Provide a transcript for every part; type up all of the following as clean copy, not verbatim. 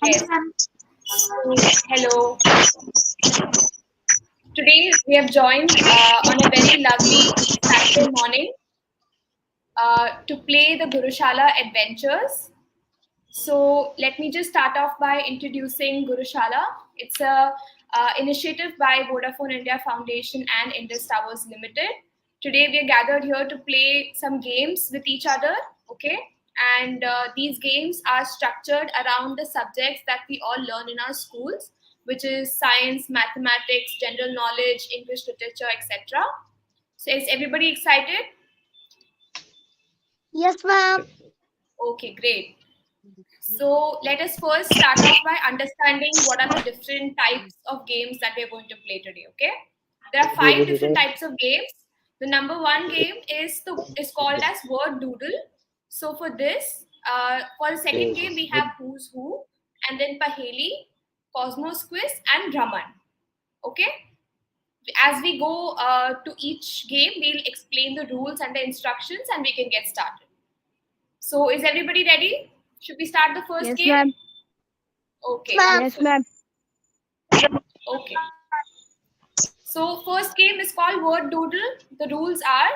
Yes. So, hello. Today we have joined on a very lovely Saturday morning to play the Gurushala adventures. So let me just start off by introducing Gurushala. It's a initiative by Vodafone India Foundation and Indus Towers Limited. Today we are gathered here to play some games with each other. Okay, and these games are structured around the subjects that we all learn in our schools, which is science, mathematics, general knowledge, English literature, etc. So is everybody excited? Yes, ma'am. Okay, great. So let us first start off by understanding what are the different types of games that we're going to play today. Okay, there are five different types of games. The number one game is called as word doodle. So for the second game, we have who's who, and then paheli, cosmos quiz, and Brahman. Okay, as we go to each game, we'll explain the rules and the instructions, and we can get started. So is everybody ready? Should we start the first Yes, game? ma'am. Okay, Yes, wonderful. ma'am. Okay. So first game is called word doodle. The rules are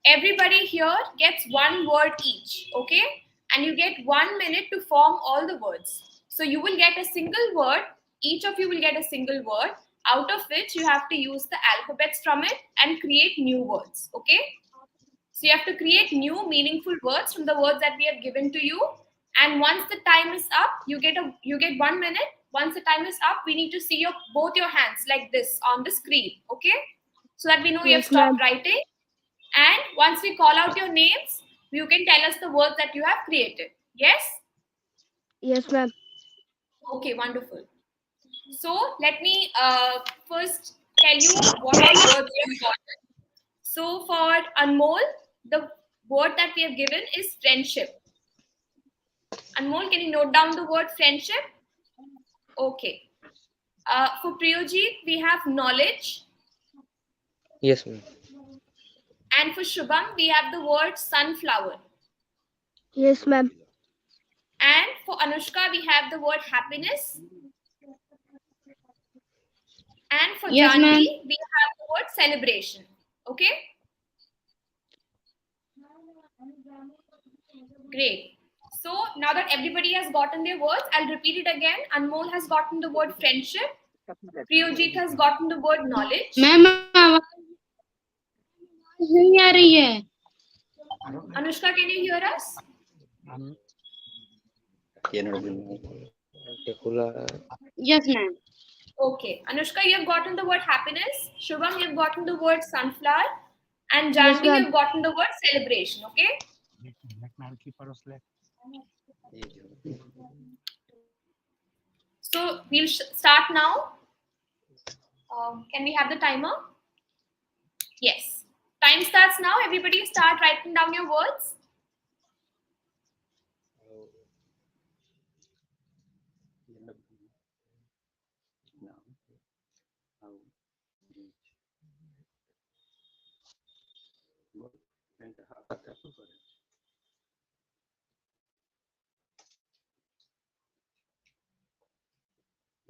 everybody here gets one word each, okay? And you get 1 minute to form all the words. So you will get a single word, each of you will get a single word, out of which you have to use the alphabets from it and create new words, okay? So you have to create new meaningful words from the words that we have given to you. And once the time is up, you get 1 minute. Once the time is up, we need to see your both your hands like this on the screen. Okay? So that we know you have Yes, stopped ma'am. writing. And once we call out your names, you can tell us the words that you have created. Yes? Yes, ma'am. Okay, wonderful. So let me first tell you what all words you got. So for Anmol, the word that we have given is friendship. Anmol, can you note down the word friendship? Okay. For Priyojit, we have knowledge. Yes, ma'am. And for Shubham, we have the word sunflower. Yes, ma'am. And for Anushka, we have the word happiness. And for Yes, ma'am. Janvi, we have the word celebration. Okay? Great. So now that everybody has gotten their words, I'll repeat it again. Anmol has gotten the word friendship. Priyojit has gotten the word knowledge. Ma'am आवाज नहीं आ रही है. Anushka, can you hear us? Yes, ma'am. Okay. Anushka, you have gotten the word happiness. Shubham, you have gotten the word sunflower. And Yes, Janvi, you ma'am. have gotten the word celebration. Okay? So we'll start now. Can we have the timer? Yes. Time starts now. Everybody start writing down your words.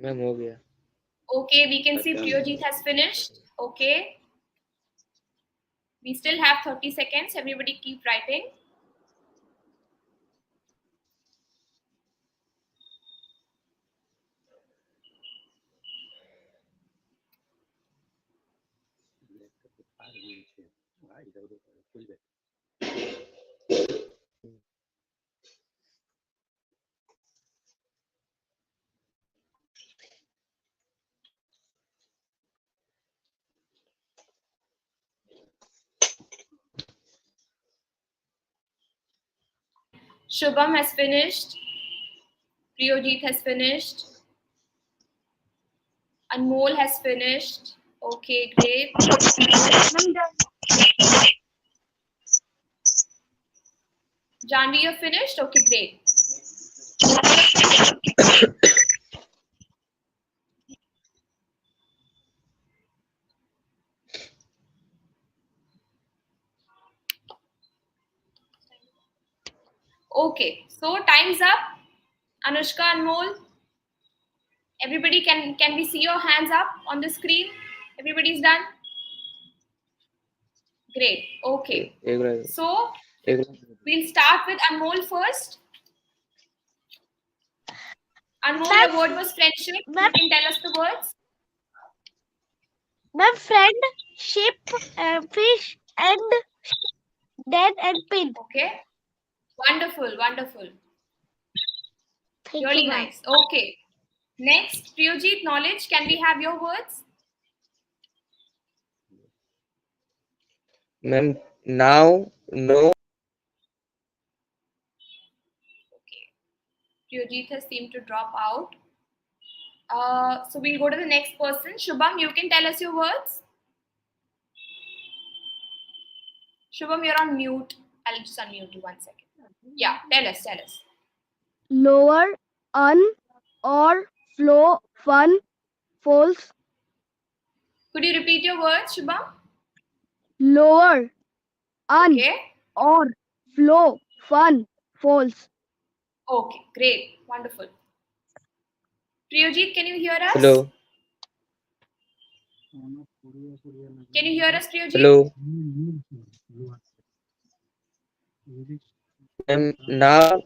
Ma'am हो गया. Okay, we can see Priyojit has finished. Okay. We still have 30 seconds. Everybody keep writing. Shubham has finished. Priyojit has finished. Anmol has finished. Okay, great. Janvi, you're finished? Okay, great. Okay, so time's up. Anushka, Anmol, Everybody, can we see your hands up on the screen? Everybody's done? Great. Okay. So we'll start with Anmol first. Anmol, your word was friendship. You can tell us the words. My friend, ship, fish, and dead and pin. Okay. Wonderful, wonderful. Thank Really you, ma'am. nice. Okay. Next, Priyojit, knowledge. Can we have your words? Ma'am, now, no, Okay. Priyojit has seemed to drop out. So we'll go to the next person. Shubham, you can tell us your words. Shubham, you're on mute. I'll just unmute you 1 second. Yeah, tell us, tell us. Lower, un, or, flow, fun, false. Could you repeat your words, Shubham? Lower, un, Okay. or, flow, fun, false. Okay, great. Wonderful. Priyojit, can you hear us? hello, Can you hear us, Priyojit? hello. Ma'am, now,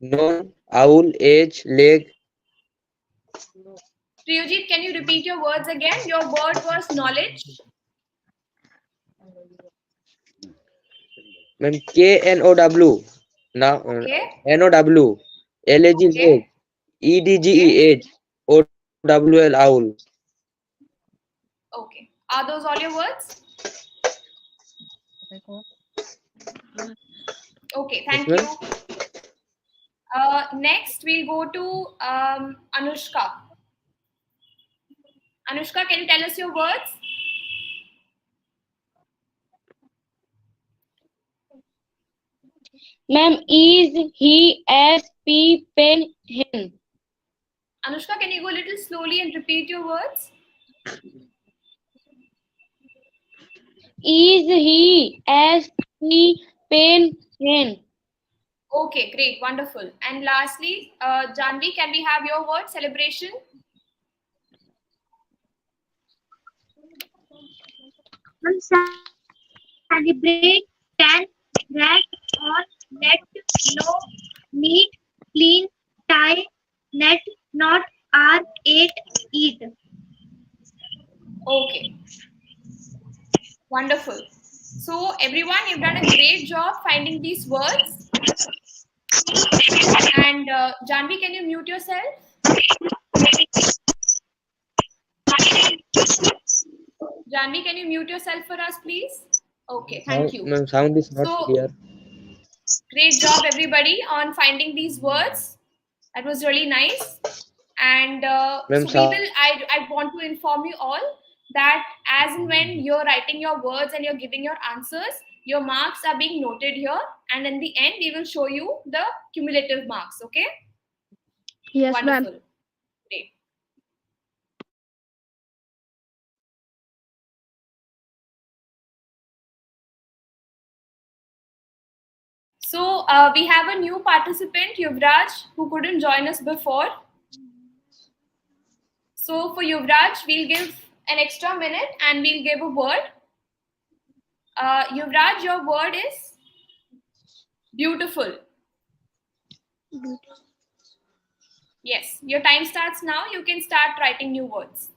known, owl, age, leg. Priyojit, can you repeat your words again? Your word was knowledge. Ma'am, K-N-O-W. Now, Okay. N-O-W. L-A-G, leg. Okay. E-D-G-E, Okay. age. O-W-L, owl. Okay. Are those all your words? Okay, Yes, thank ma'am. you. Next, we'll go to Anushka. Anushka, can you tell us your words? Ma'am, is, he, as, p, pen, him. Anushka, can you go a little slowly and repeat your words? Is, he, as, p, pen, hen. Okay, great, wonderful. And lastly, Janvi, can we have your word? Celebration. Celebrate, can, drag, or let, no, neat, clean, tie, net, not, are, ate, eat. Okay, wonderful. So everyone, you've done a great job finding these words. And Janvi, can you mute yourself? Janvi, can you mute yourself for us, please? Okay, thank you. Ma'am, sound is not So, clear. great job, everybody, on finding these words. That was really nice. And Ma'am, so, I want to inform you all that as and when you're writing your words and you're giving your answers, your marks are being noted here. And in the end, we will show you the cumulative marks. Okay? Yes, ma'am. Wonderful. Great. So we have a new participant, Yuvraj, who couldn't join us before. So for Yuvraj, we'll give an extra minute and we'll give a word. Yuvraj, your word is beautiful. Yes, your time starts now. You can start writing new words.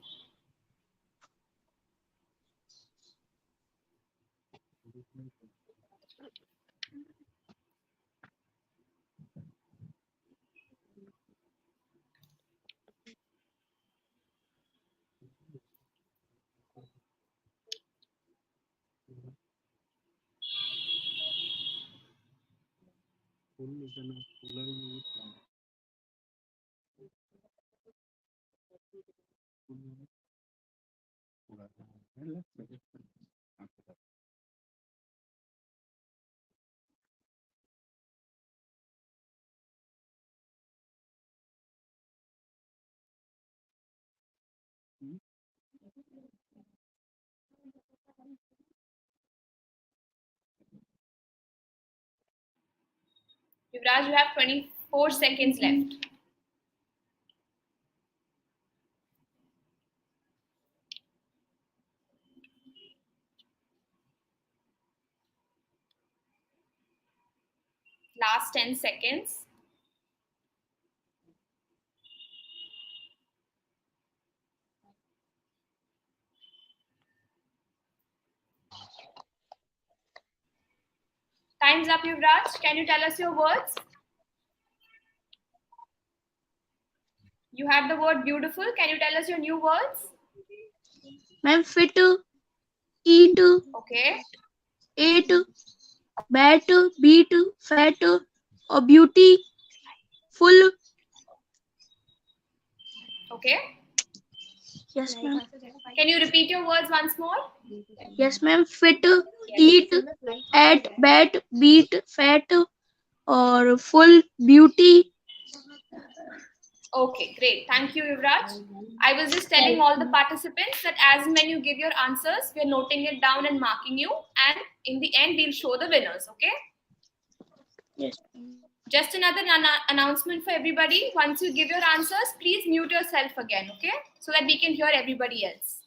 Yuvraj, you have 24 seconds left. Last 10 seconds. Time's up, Yuvraj. Can you tell us your words? You have the word beautiful. Can you tell us your new words? Ma'am, fit, eat, Okay. ate, bat, beat, fat, or beauty, full. Okay. Yes, ma'am. Can you repeat your words once more? Yes, ma'am. Fit, eat, at, bat, beat, fat, or full, beauty. Okay, great. Thank you, Yuvraj. I was just telling all the participants that as and when you give your answers, we're noting it down and marking you. And in the end, we'll show the winners. Okay. Yes. Just another announcement for everybody. Once you give your answers, please mute yourself again. Okay. So that we can hear everybody else.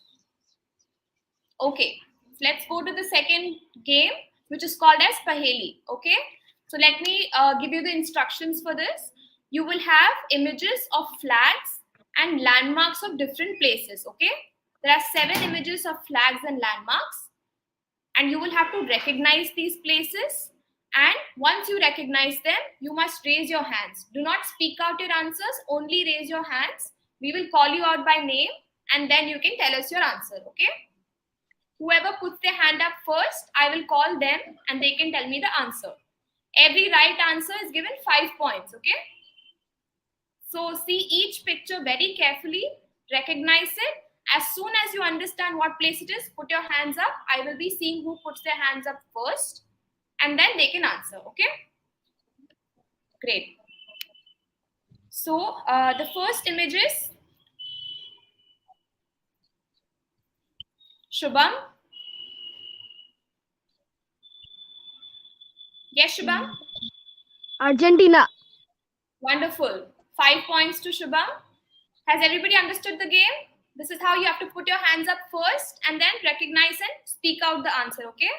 Okay. Let's go to the second game, which is called as Paheli. Okay. So let me give you the instructions for this. You will have images of flags and landmarks of different places. Okay. There are 7 images of flags and landmarks, and you will have to recognize these places. And once you recognize them, you must raise your hands. Do not speak out your answers, only raise your hands. We will call you out by name, and then you can tell us your answer. Okay. Whoever puts their hand up first, I will call them and they can tell me the answer. Every right answer is given 5 points, okay? So see each picture very carefully, recognize it. As soon as you understand what place it is, put your hands up. I will be seeing who puts their hands up first and then they can answer, okay? Great. So the first image is Shubham. Yes, Shubham? Argentina. Wonderful. 5 points to Shubham. Has everybody understood the game? This is how you have to put your hands up first and then recognize and speak out the answer, okay?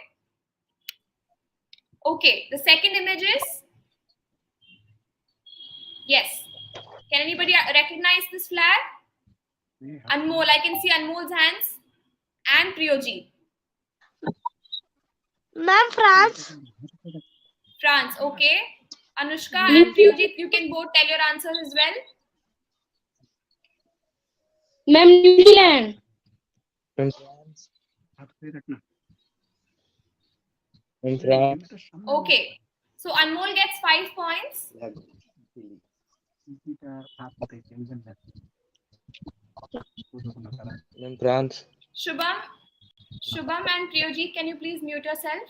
Okay, the second image is, yes. Can anybody recognize this flag? Anmol, I can see Anmol's hands. And Priyoji. Ma'am, France. France, okay. Anushka and Priyoji, you can both tell your answers as well. Ma'am, New Zealand. From France. Okay. So Anmol gets 5 points. From France. Shubham and Priyoji, can you please mute yourself?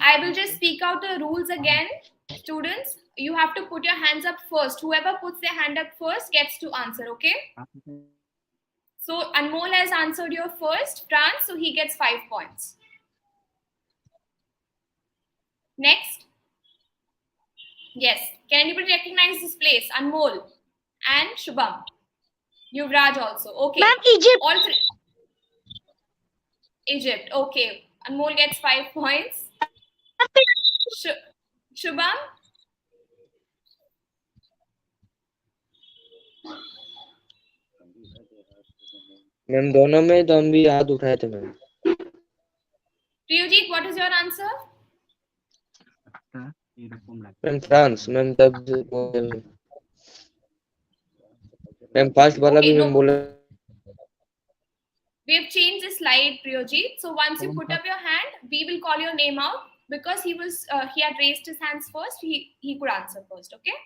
I will just speak out the rules again. Students, you have to put your hands up first. Whoever puts their hand up first gets to answer, okay? So Anmol has answered your first, France, so he gets 5 points. Next. Yes. Can anybody recognize this place? Anmol and Shubham. Yuvraj also. Okay. Ma'am, Egypt. All three. Egypt. Okay. Anmol gets 5 points. Shubham? Ma'am दोनों में तो हम भी हाथ उठाए थे ma'am. Priyojit, what is your answer? Ma'am France ma'am तब बोले मैम फर्स्ट वाला Okay, भी मैम no. बोला. We have changed the slide, Priyojit. So once you put up your hand, we will call your name out because he had raised his hands first. He could answer first. Okay.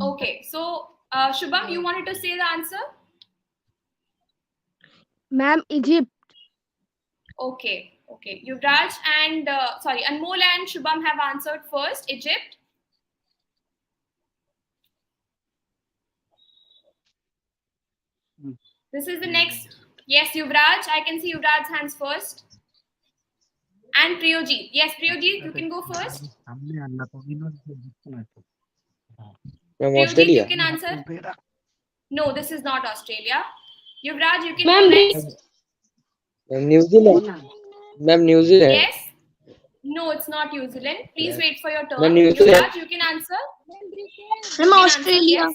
Okay. So Shubham, you wanted to say the answer? Ma'am, Egypt. Okay. Okay. Yuvraj and Anmol and Shubham have answered first. Egypt. This is the next. Yes, Yuvraj. I can see Yuvraj's hands first. And Priyojit. Yes, Priyojit, you can go first. Ma'am Priyojit, Australia. you can answer. No, this is not Australia. Yuvraj, you can Ma'am, go next. New Zealand. Ma'am, New Zealand. Yes? No, it's not New Zealand. Please wait for your Ma'am, turn. New Zealand. Yuvraj, you can answer. Ma'am, You can answer Australia. yes.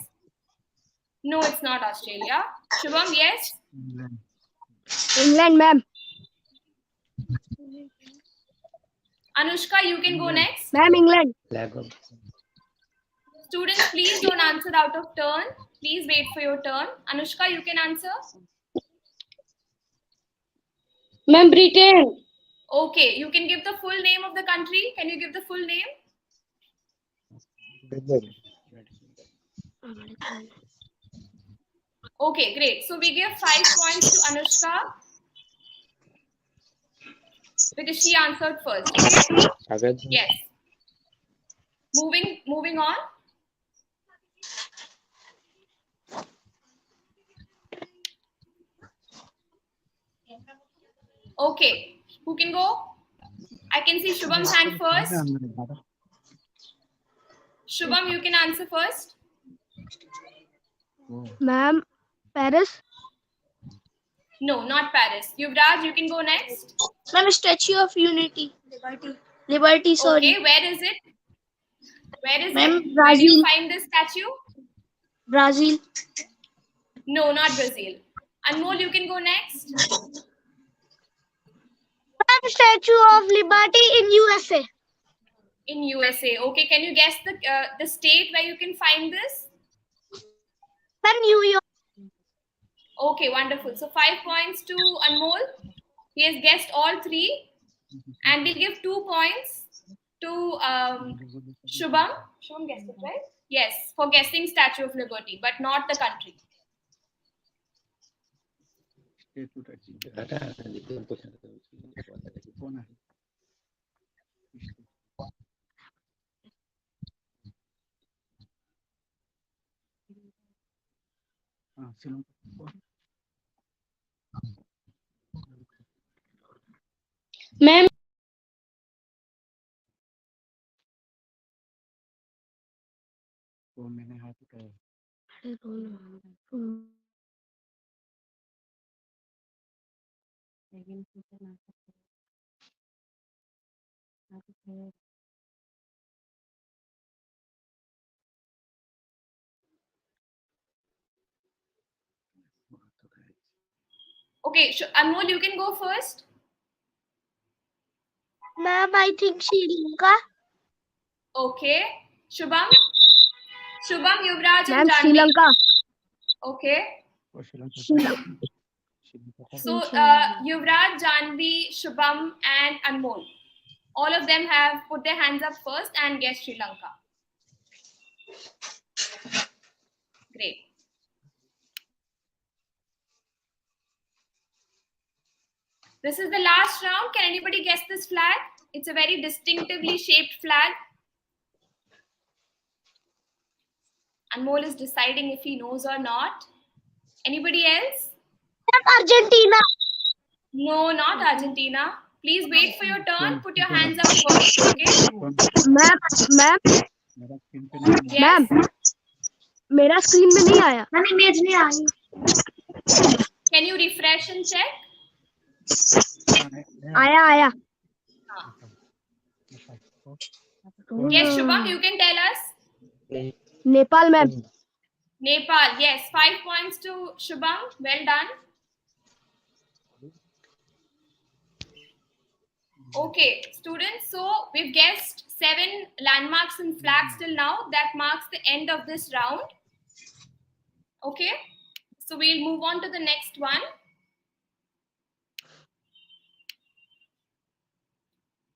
No, it's not Australia. Shubham, yes. England, ma'am. Anushka, you can go next. Ma'am, England. Students, please don't answer out of turn. Please wait for your turn. Anushka, you can answer. Ma'am, Britain. Okay, you can give the full name of the country. Can you give the full name? Okay, great. So we give 5 points to Anushka because she answered first. Okay? Yes. Moving on. Okay, who can go? I can see Shubham's hand first. Shubham, you can answer first. Ma'am, Paris. No, not Paris. Yuvraj, you can go next. Ma'am, Statue of Unity. Liberty, sorry. Okay, where is it? Where is Ma'am, it? Where do you Brazil. find this statue? Brazil. No, not Brazil. Anmol, you can go next. Ma'am, Statue of Liberty in USA. In USA. Okay, can you guess the state where you can find this? Ma'am, New York. Okay, wonderful. So 5 points to Anmol. He has guessed all 3. And we'll give 2 points to Shubham. Shubham guessed it, right? Yes, for guessing Statue of Liberty, but not the country. Ma'am, Okay, Anmol, you can go first. Ma'am, I think Sri Lanka. Okay. Shubham? Shubham, Yuvraj, and Ma'am, Sri Janvi. Lanka. Okay. So, Yuvraj, Janvi, Shubham, and Anmol. All of them have put their hands up first and guessed Sri Lanka. Great. This is the last round. Can anybody guess this flag? It's a very distinctively shaped flag. Anmol is deciding if he knows or not. Anybody else? Argentina. No, not Argentina. Please wait for your turn. Put your hands up first, okay? Ma'am, Yes. ma'am, मेरा screen में नहीं आया. मैंने image नहीं आई. Can you refresh and check? आया. Yes, Shubham, you can tell us. Nepal, ma'am. Nepal. Yes, 5 points to Shubham. Well done. Okay, students, so we've guessed 7 landmarks and flags till now. That marks the end of this round. Okay, so we'll move on to the next one.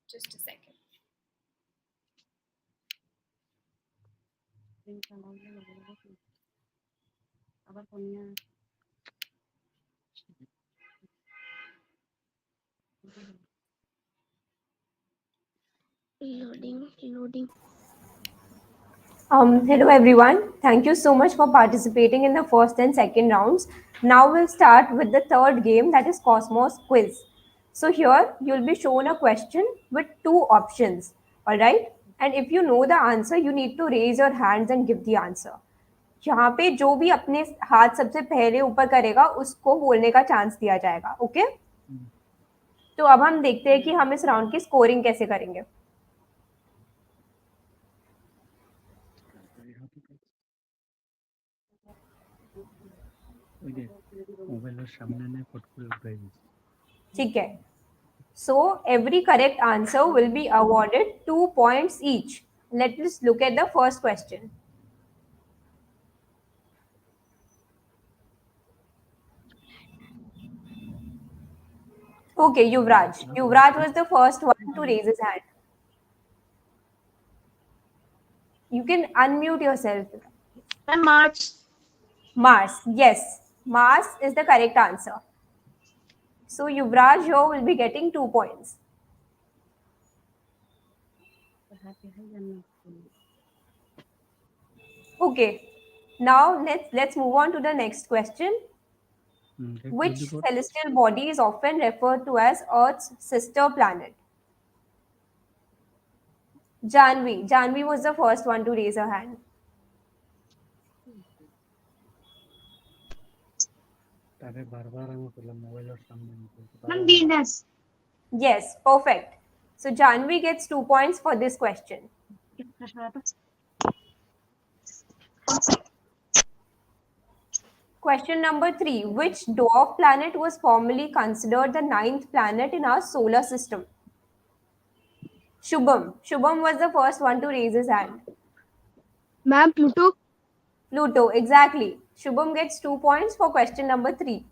Just a second. Loading. Hello everyone. Thank you so much for participating in the first and second rounds. Now we'll start with the third game, that is Cosmos Quiz. So here you'll be shown a question with 2 options. All right. And if you know the answer, you need to raise your hands and give the answer. यहाँ पे जो भी अपने हाथ सबसे पहले ऊपर करेगा उसको बोलने का चांस दिया जाएगा. ओके? तो अब हम देखते हैं कि हम इस राउंड की स्कोरिंग कैसे करेंगे। ठीक है, so every correct answer will be awarded 2 points each. Let's look at the first question. Okay, Yuvraj. Yuvraj was the first one to raise his hand. You can unmute yourself. March. Mars. Yes, Mars is the correct answer. So Yuvraj here will be getting 2 points. Okay. Now let's move on to the next question. Which celestial body is often referred to as Earth's sister planet? Janvi. Janvi was the first one to raise her hand. Venus. Yes, perfect. So Janvi gets 2 points for this question. Question number 3. Which dwarf planet was formerly considered the ninth planet in our solar system? Shubham. Shubham was the first one to raise his hand. Ma'am, Pluto. Pluto, exactly. Shubham gets 2 points for question number 3.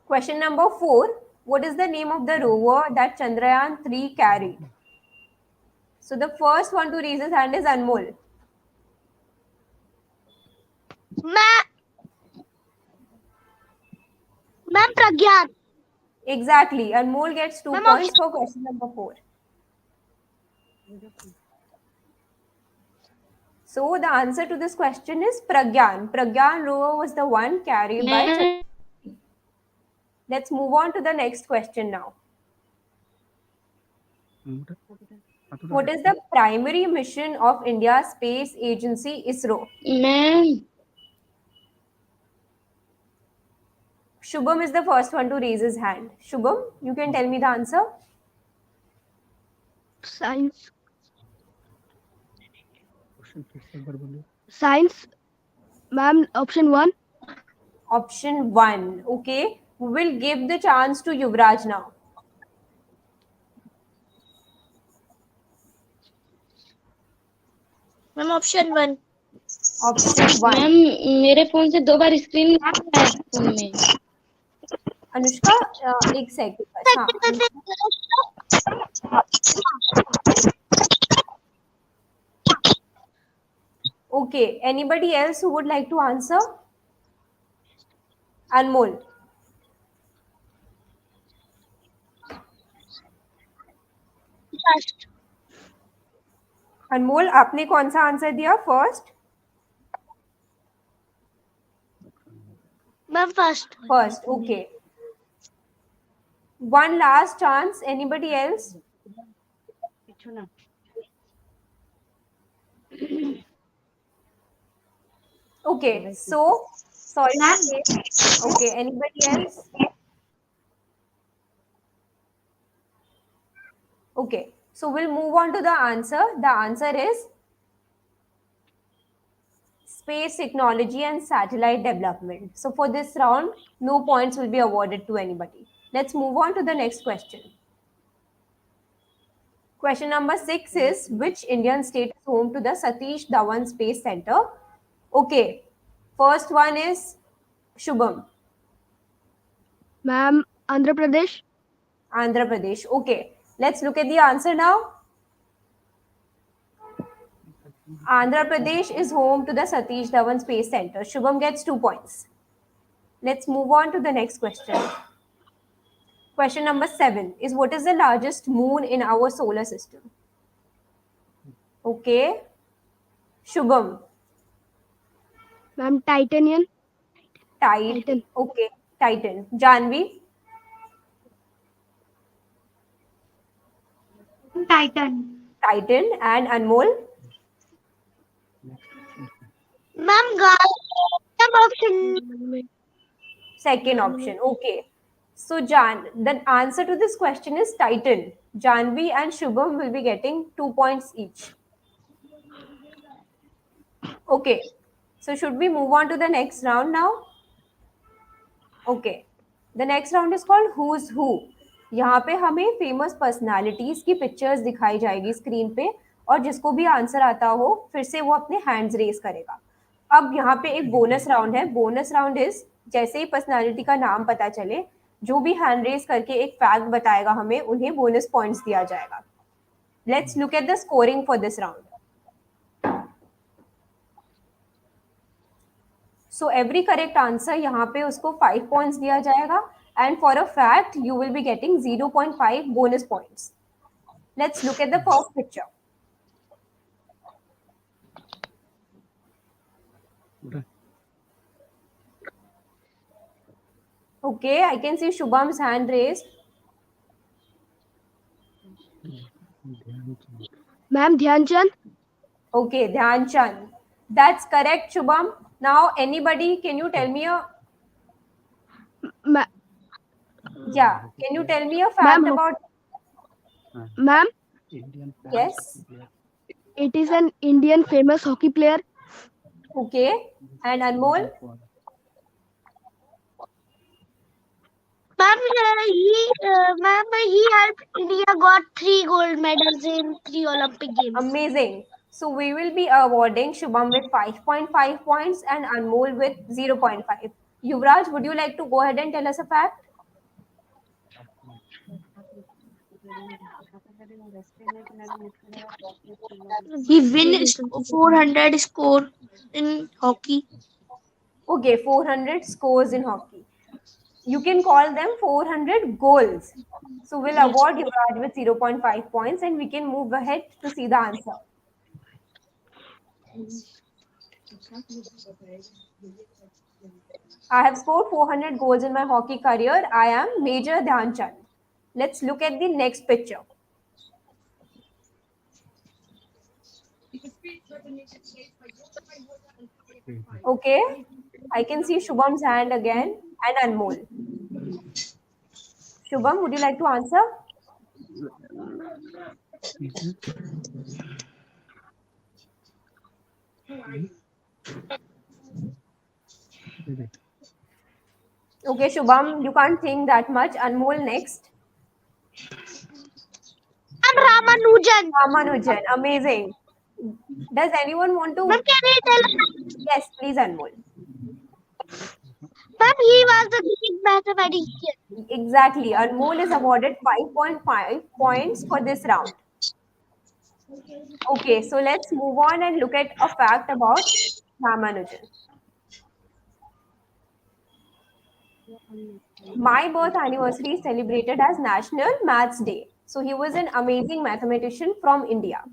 Question number 4. What is the name of the rover that Chandrayaan 3 carried? So the first one to raise his hand is Anmol. Ma'am, Pragyan. Exactly. Anmol gets 2 Ma'am, points for question number 4. So the answer to this question is Pragyan. Pragyan rover was the one carried by Chandrayaan. Let's move on to the next question now. What is the primary mission of India's space agency ISRO? Ma'am. Shubham is the first one to raise his hand. Shubham, you can tell me the answer. Science. Science. Ma'am, option 1. Option 1. Okay. We will give the chance to Yuvraj now. Ma'am, option 1. Option 1. Ma'am मेरे phone से 2 बार screen आया है phone में। अनुष्का एक second बस। हाँ Okay. Anybody else who would like to answer? Anmol. First. अनमोल आपने कौन सा आंसर दिया first? Ma'am, first. First, okay. One last chance. Anybody else? Okay, so sorry to say. Okay, anybody else? Okay, so we'll move on to the answer. The answer is space technology and satellite development. So for this round, no points will be awarded to anybody. Let's move on to the next question. Question number 6 is which Indian state is home to the Satish Dhawan Space Center? Okay, first one is Shubham, Ma'am, Andhra Pradesh. Andhra Pradesh. Okay, let's look at the answer now. Andhra Pradesh is home to the Satish Dhawan Space Center. Shubham gets 2 points. Let's move on to the next question. Question number 7 is what is the largest moon in our solar system? Okay, Shubham, Ma'am, Titanian. Titan. Okay, Titan. Janvi, Titan. Titan, and Anmol. Ma'am, option. Second option. Okay. So the answer to this question is Titan. Janvi and Shubham will be getting 2 points each. Okay. So should we move on to the next round now? Okay. The next round is called Who's Who. यहाँ पे हमें famous personalities की pictures दिखाई जाएगी screen पे और जिसको भी आंसर आता हो फिर से वो अपने हैंड्स रेज करेगा. अब यहाँ पे एक बोनस राउंड है. बोनस राउंड इज जैसे ही पर्सनालिटी का नाम पता चले जो भी हैंड रेज करके एक फैक्ट बताएगा हमें उन्हें बोनस पॉइंट्स दिया जाएगा. Let's look at the scoring for this round. So every correct answer यहाँ पे उसको 5 पॉइंट्स दिया जाएगा and for a fact you will be getting 0.5 bonus points. Let's look at the first picture. Okay, I can see Shubham's hand raised. Ma'am, Dhyan Chand. Okay, Dhyan Chand. That's correct, Shubham. Now, anybody, can you tell me a Ma- Can you tell me a fact Ma'am, about? Ma'am, Yes. it is an Indian famous hockey player. Okay. And Anmol? Ma'am, he helped India got 3 gold medals in 3 Olympic games. Amazing. So we will be awarding Shubham with 5.5 points and Anmol with 0.5. Yuvraj, would you like to go ahead and tell us a fact? He wins 400 score in hockey. Okay, 400 scores in hockey. You can call them 400 goals. So we'll award Yuvraj with 0.5 points and we can move ahead to see the answer. I have scored 400 goals in my hockey career. I am Major Dhyan Chand. Let's look at the next picture. Okay, I can see Shubham's hand again and Anmol. Shubham, would you like to answer? Okay, Shubham, you can't think that much. Anmol next. Ramanujan. Ramanujan, amazing. Does anyone want to? Ma'am, can I tell? Yes, please, Anmol. Ma'am, he was the Greek mathematician. Exactly. Anmol is awarded 5.5 points for this round. Okay, so let's move on and look at a fact about Ramanujan. My birth anniversary is celebrated as National Maths Day. So he was an amazing mathematician from India.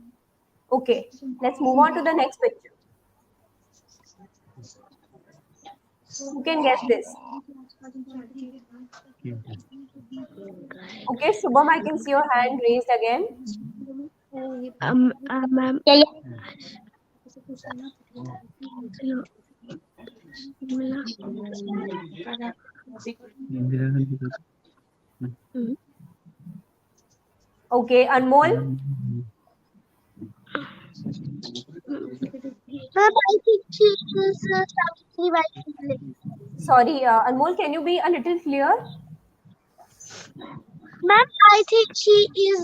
Okay, let's move on to the next picture. Who can guess this? Okay, Shubham, I can see your hand raised again. Ma'am. Okay, Anmol. Ma'am, I think she is Savitri Bai Phule. Sorry, Anmol, can you be a little clear? Ma'am, I think she is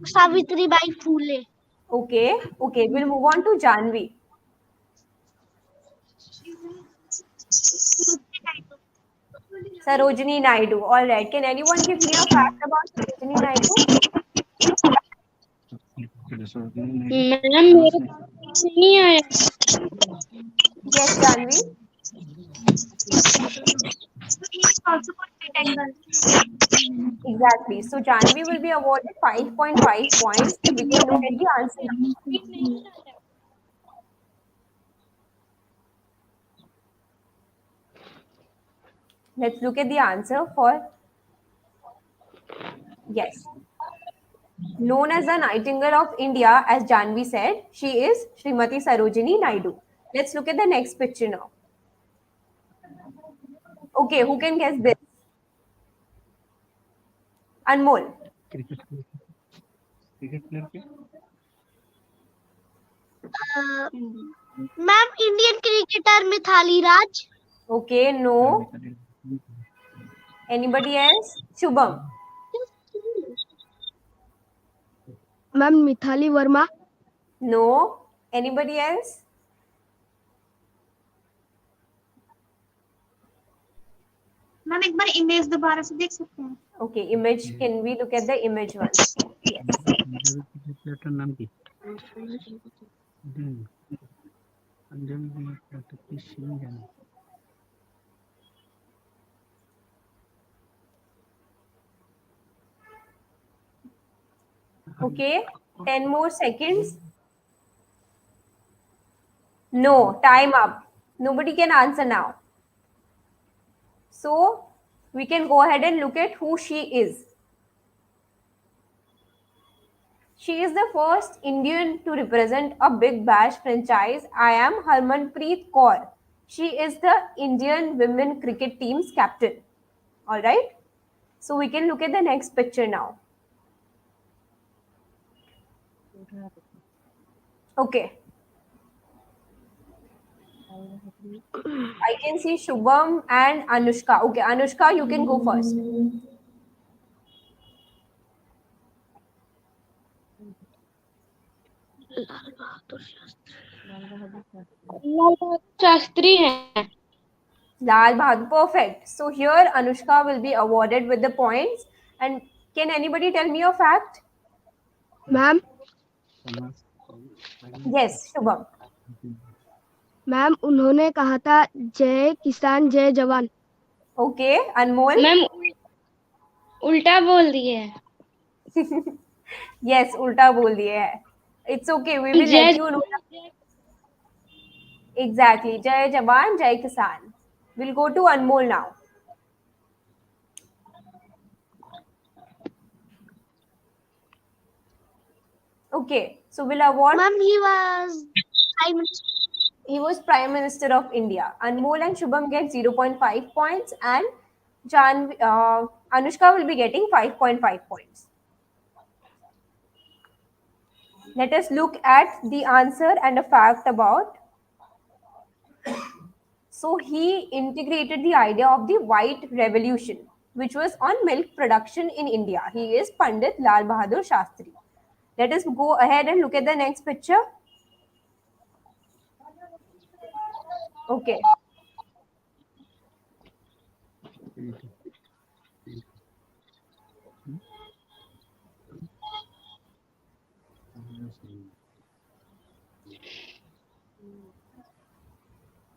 Savitri Bai Phule. Okay, we'll move on to Janvi. Sarojini Naidu. All right, can anyone give me a fact about Sarojini Naidu? Ma'am मेरे पास नहीं आया. Yes, Janvi. Exactly. So Janvi will be awarded 5.5 points and we can look at the answer now. Let's look at the answer for yes. Known as the Nightingale of India, as Janvi said, she is Srimati Sarojini Naidu. Let's look at the next picture now. Okay, who can guess this? Anmol. Cricket cricket player के ma'am Indian cricketer Mithali Raj. Okay, no. Anybody else? Shubham. Ma'am Mithali Verma. No. Anybody else? Ma'am एक बार image दोबारा से देख सकते हैं. Okay, image. Can we look at the image once? Yes. Cricket player नाम की अंजन सिंह है Okay, 10 more seconds. No, time up. Nobody can answer now. So, we can go ahead and look at who she is. She is the first Indian to represent a Big Bash franchise. I am Harmanpreet Kaur. She is the Indian women cricket team's captain. All right. So, we can look at the next picture now. Okay. I can see Shubham and Anushka. Okay, Anushka, you can go first. Lal Bahadur Shastri हैं. Lal Bahadur, perfect. So here Anushka will be awarded with the points. And can anybody tell me a fact? Ma'am Yes, Shubham. Ma'am उन्होंने कहा था जय किसान जय जवान. Okay, Anmol. Ma'am उल्टा बोल दिए हैं. Yes, उल्टा बोल दिए है. It's okay. We will जय let you know. Exactly. Jai Jawan, Jai Kisan. We'll go to Anmol now. Okay, so we'll award. Ma'am He was Prime Minister of India. Anmol and Shubham get 0.5 points, and Anushka will be getting 5.5 points. Let us look at the answer and a fact about. So he integrated the idea of the white revolution, which was on milk production in India. He is Pandit Lal Bahadur Shastri. Let us go ahead and look at the next picture. Okay.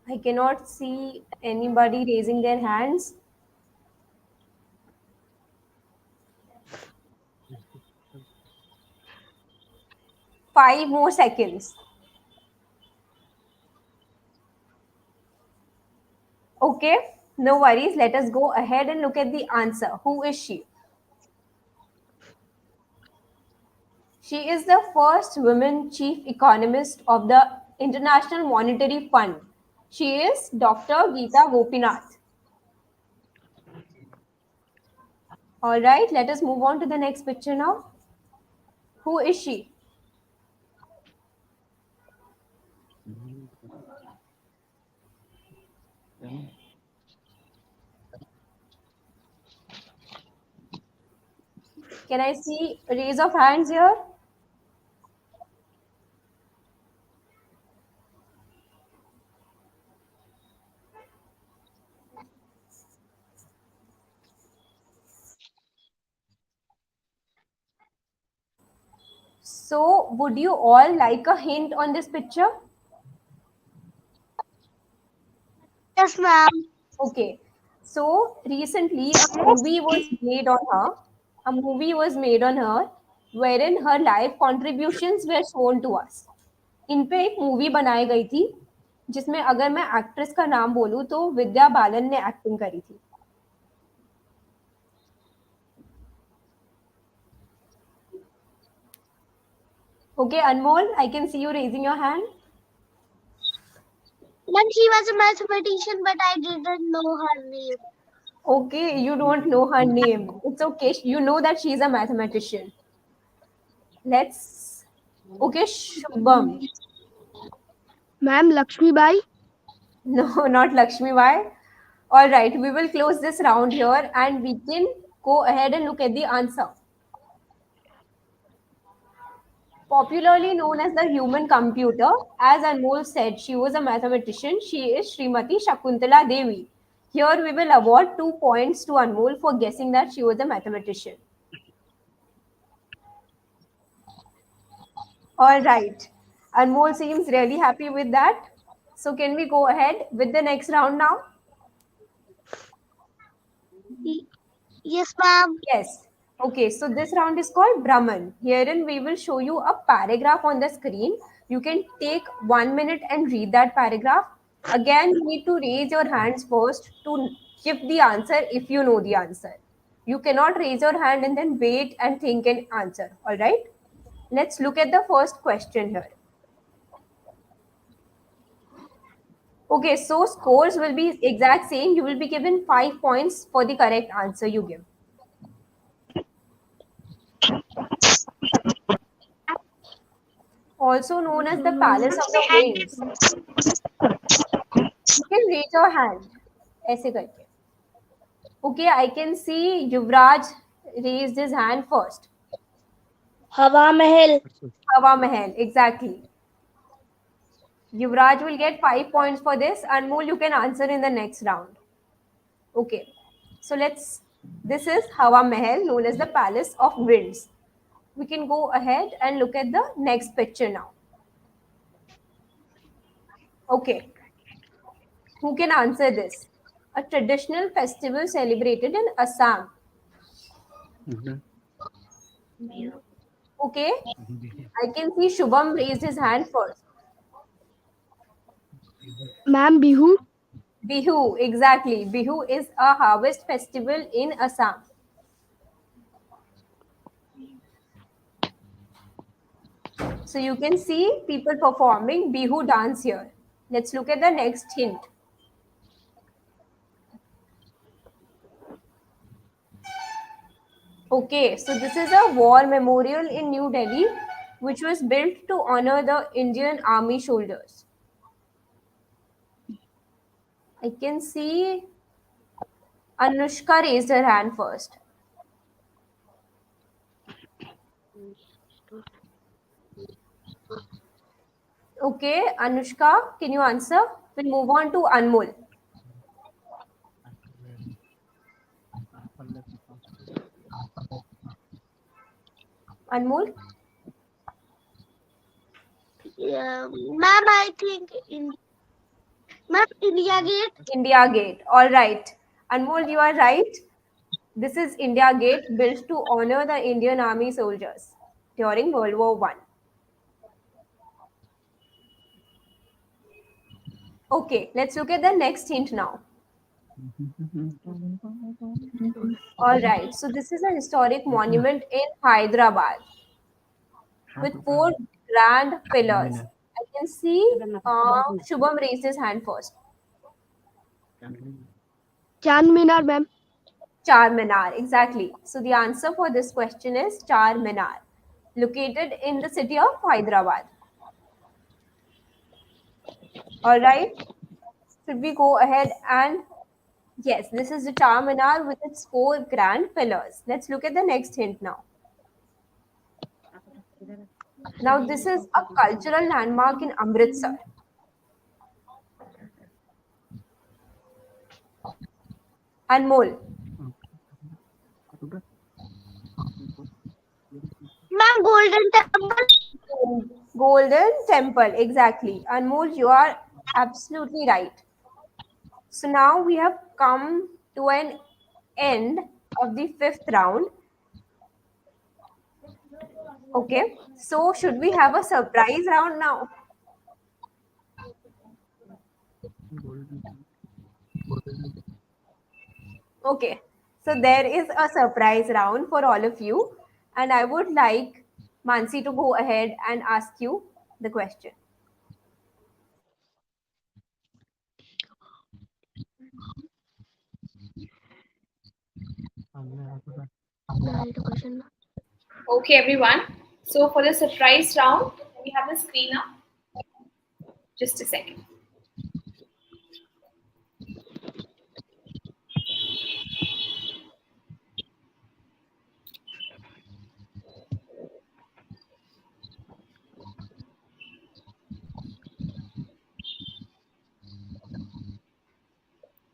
I cannot see anybody raising their hands. Five more seconds. Okay, no worries. Let us go ahead and look at the answer. Who is she? She is the first woman chief economist of the International Monetary Fund. She is Dr. Geeta Gopinath. All right, let us move on to the next picture now. Who is she? Can I see a raise of hands here? So, would you all like a hint on this picture? Yes, ma'am. Okay. So, recently a movie was made on her. A movie was made on her wherein her life contributions were shown to us. इन पे एक movie बनाई गई थी जिसमें अगर मैं actress का नाम बोलूं तो विद्या बालन ने एक्टिंग करी थी. Okay, Anmol, I can see you raising your hand. Ma'am, she was a mathematician, but I didn't know her name. Okay, you don't know her name. It's okay. You know that she's a mathematician. Let's. Okay, Shubham. Ma'am, Lakshmi Bai. No, not Lakshmi. Why? All right, we will close this round here and we can go ahead and look at the answer. Popularly known as the human computer, as Anmol said, she was a mathematician. She is Srimati Shakuntala Devi. Here we will award 2 points to Anmol for guessing that she was a mathematician. All right. Anmol seems really happy with that. So can we go ahead with the next round now? Y- Yes, ma'am. Yes. Okay, so this round is called Brahman. Herein we will show you a paragraph on the screen. You can take 1 minute and read that paragraph. Again, you need to raise your hands first to give the answer if you know the answer. You cannot raise your hand and then wait and think an answer. All right? Let's look at the first question here. Okay, so scores will be exact same. You will be given 5 points for the correct answer you give. Also known as the Palace of the Winds. You can raise your hand. ऐसे करके. Okay, I can see Yuvraj raised his hand first. हवा महल. Hawa Mahal, exactly. Yuvraj will get 5 points for this. Anmol, you can answer in the next round. Okay, so let's. This is Hawa Mahal, known as the Palace of Winds. We can go ahead and look at the next picture now. Okay, who can answer this? A traditional festival celebrated in Assam. Okay, I can see Shubham raised his hand first. Ma'am, Bihu. Bihu, exactly. Bihu is a harvest festival in Assam. So you can see people performing Bihu dance here. Let's look at the next hint. Okay, so this is a war memorial in New Delhi which was built to honor the Indian Army soldiers. I can see Anushka raised her hand first. Okay, Anushka, can you answer? We'll move on to Anmol. Anmol, Yeah, ma'am, I think ma'am, India Gate. India Gate. All right. Anmol, you are right. This is India Gate, built to honor the Indian Army soldiers during World War One. Okay, let's look at the next hint now. All right, so this is a historic monument in Hyderabad with four grand pillars. I can see Shubham raised his hand first. Chan Minar, ma'am. Char Minar, exactly. So the answer for this question is Char Minar, located in the city of Hyderabad. All right, should we go ahead and yes, this is the Char Minar with its four grand pillars. Let's look at the next hint now. Now, this is a cultural landmark in Amritsar. Anmol. Ma'am, Golden Temple. Golden Temple, exactly. Anmol, you are absolutely right. So now we have come to an end of the fifth round. Okay, so should we have a surprise round now? Okay, so there is a surprise round for all of you, and I would like Mansi to go ahead and ask you the question. Okay, everyone. So for the surprise round, we have the screen up. Just a second.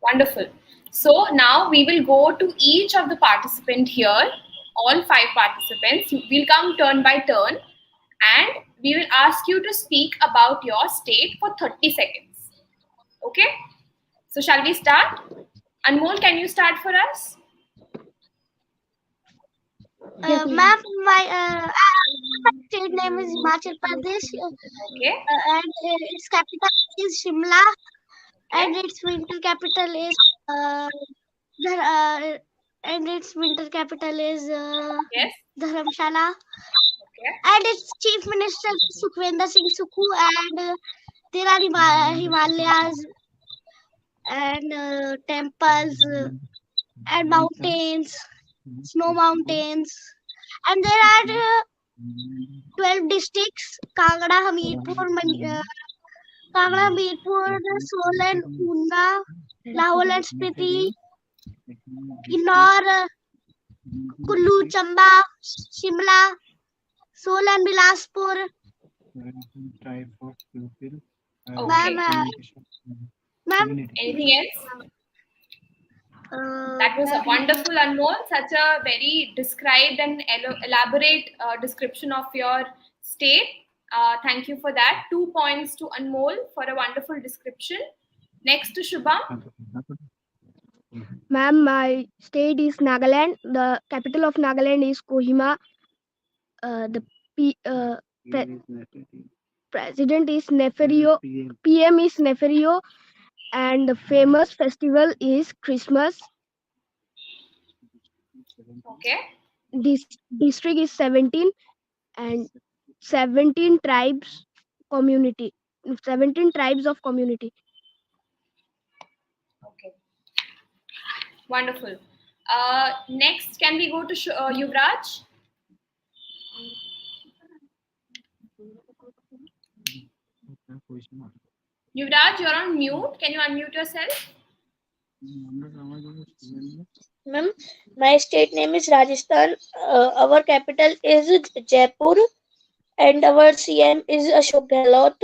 Wonderful. So now we will go to each of the participant here, all 5 participants. We'll come turn by turn and we will ask you to speak about your state for 30 seconds. Okay? So shall we start? Anmol, can you start for us? Yes, ma'am. Ma'am, my state name is Himachal Pradesh, Okay. and its capital is Shimla, and Okay. its winter capital is Dhar- uh, Yes. Dharamshala, Okay. and its chief minister is Sukhvinder Singh Sukhu, and there are Himalayas and temples and mountains, snow mountains, and there are 12 districts: Kangra, Hamirpur, Solan, Una, Lahore and Spiti, Kinnaur, Kullu, Chamba, Shimla, Solan, Bilaspur. Okay. Ma'am, Anything else? That was a wonderful, Anmol. Such a very described and elaborate description of your state. Thank you for that. 2 points to Anmol for a wonderful description. Next to Shubham. Ma'am, my state is Nagaland. The capital of Nagaland is Kohima. The president is Neferio. PM is Neferio. And the famous festival is Christmas. Okay. This district is 17 and 17 tribes community. 17 tribes of community. Okay. Wonderful. Next, can we go to Yuvraj? Yuvraj, you're on mute. Can you unmute yourself? Ma'am, my state name is Rajasthan. Our capital is Jaipur, and our CM is Ashok Gehlot.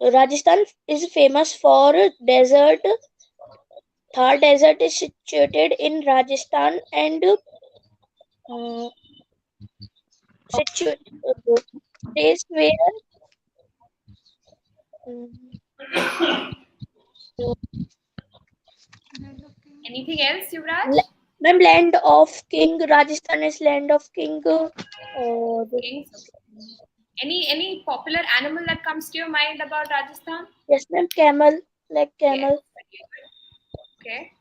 Rajasthan is famous for desert. Thar Desert is situated in Rajasthan and place where Anything else, Yuvraj? ma'am, land of king. Rajasthan is land of king. Kings. Okay. Any popular animal that comes to your mind about Rajasthan? Yes, ma'am, camel, like camel. Yes. Okay.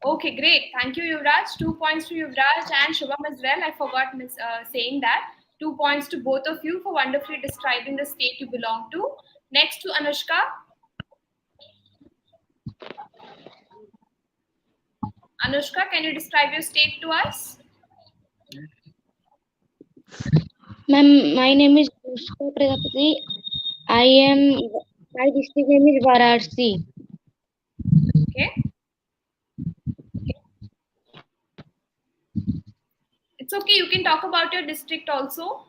Okay, great. Thank you, Yuvraj. 2 points to Yuvraj and Shubham as well. I forgot saying that. 2 points to both of you for wonderfully describing the state you belong to. Next to Anushka. Anushka, can you describe your state to us? Ma'am, my name is Gurushala Prajapati. My district name is Varanasi. Okay. It's okay. You can talk about your district also.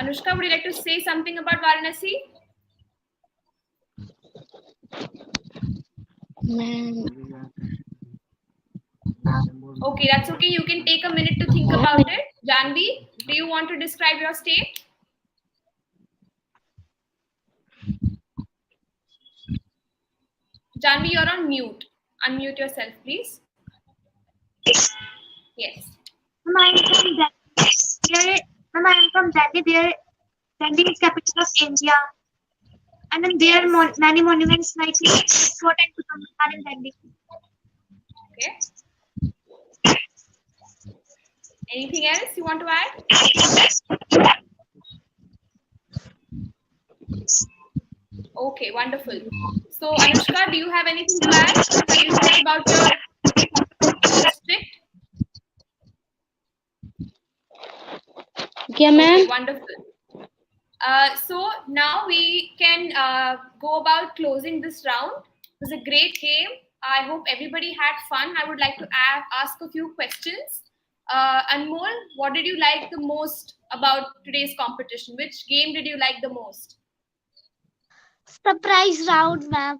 Anushka, would you like to say something about Varanasi? Ma'am, Okay, that's okay. You can take a minute to think about it. Janvi, do you want to describe your state? Janvi, you're on mute. Unmute yourself, please. Yes. I am from Delhi. I am from Delhi. Delhi is capital of India. And then there are many monuments like Fort and Qutub Minar in Delhi. Okay. Anything else you want to add? Okay, wonderful. So, Anushka, do you have anything to add? Can you tell about your district? क्या Okay, ma'am? wonderful. So now we can go about closing this round. It was a great game. I hope everybody had fun. I would like to ask a few questions. Anmol, what did you like the most about today's competition? Which game did you like the most? Surprise round, ma'am.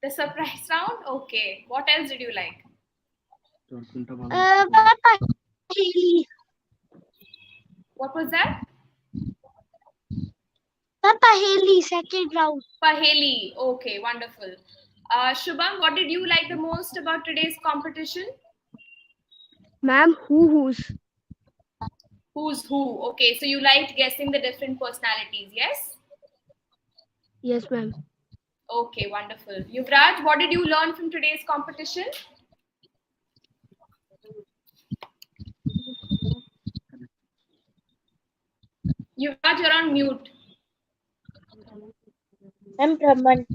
The surprise round? Okay. What else did you like? Paheli. What was that? Paheli, second round. Paheli. Okay, wonderful. Shubham, what did you like the most about today's competition? Ma'am, who's? Who's who? Okay, so you liked guessing the different personalities, yes? Yes, ma'am. Okay, wonderful. Yuvraj, what did you learn from today's competition? Yuvraj, you're on mute. I'm Brahman.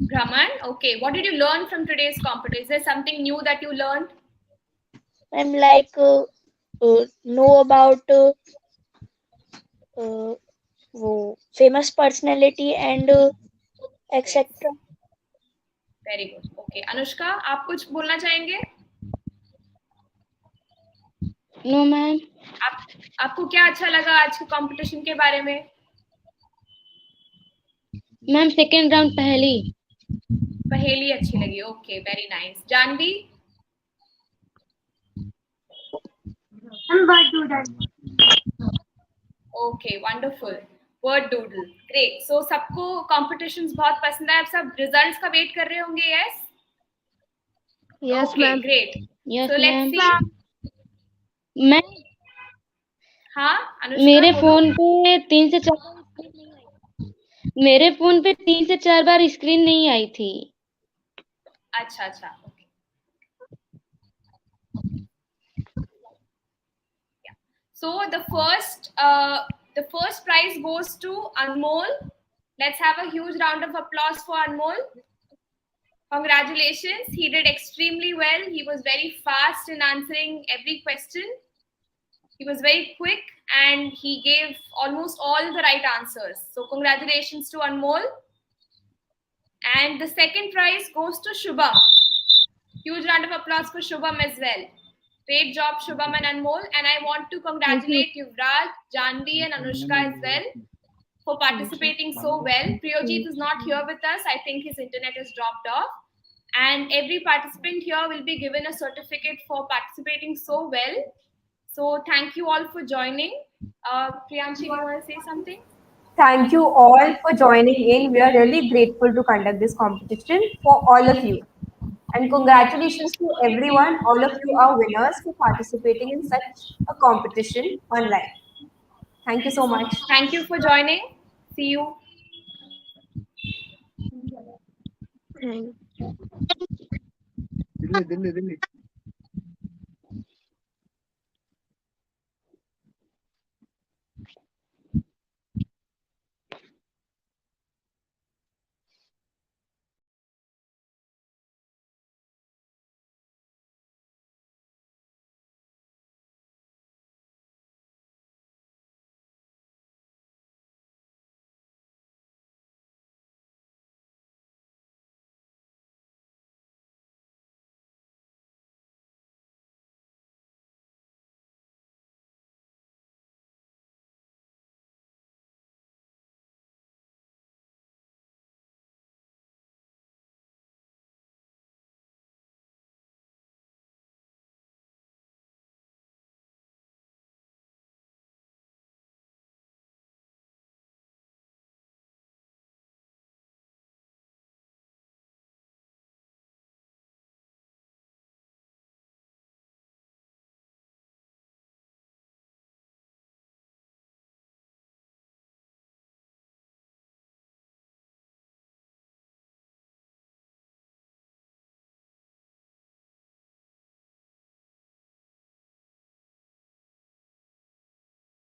Brahman, okay. What did you learn from today's competition? Is there something new that you learned? I'm like know about famous personality and etc. Very good. Okay. Anushka, आप कुछ बोलना चाहेंगे? No ma'am. आपको क्या अच्छा लगा आज के कंपटीशन के बारे में? मैम सेकेंड राउंड पहली. पहेली अच्छी लगी. Okay, very nice. Janvi? I'm Word Doodle. Okay, wonderful. Word doodle. Great. So सबको competitions बहुत पसंद है. अब सब results का wait कर रहे होंगे, yes? Yes, Okay, ma'am. great. Yes So let's ma'am. see. मैं हाँ, अनुष्का मेरे बोलो. फोन पे 3 से 4 बार स्क्रीन नहीं आई. मेरे फोन पे 3 से 4 बार स्क्रीन नहीं आई थी. अच्छा अच्छा. Okay. Yeah. So the first prize goes to Anmol. Let's have a huge round of applause for Anmol. Congratulations. He did extremely well. He was very fast in answering every question. He was very quick and he gave almost all the right answers. So congratulations to Anmol. And the second prize goes to Shubham. Huge round of applause for Shubham as well. Great job, Shubham and Anmol. And I want to congratulate Yuvraj, Janvi, and Anushka as well for participating so well. Priyojit is not here with us. I think his internet has dropped off. And every participant here will be given a certificate for participating so well. So thank you all for joining. Priyanshi, you want to say something? Thank you all for joining in. We are really grateful to conduct this competition for all of you. And congratulations to everyone. All of you are winners for participating in such a competition online. Thank you so much. Thank you for joining. See you. Thank Delhi Delhi Delhi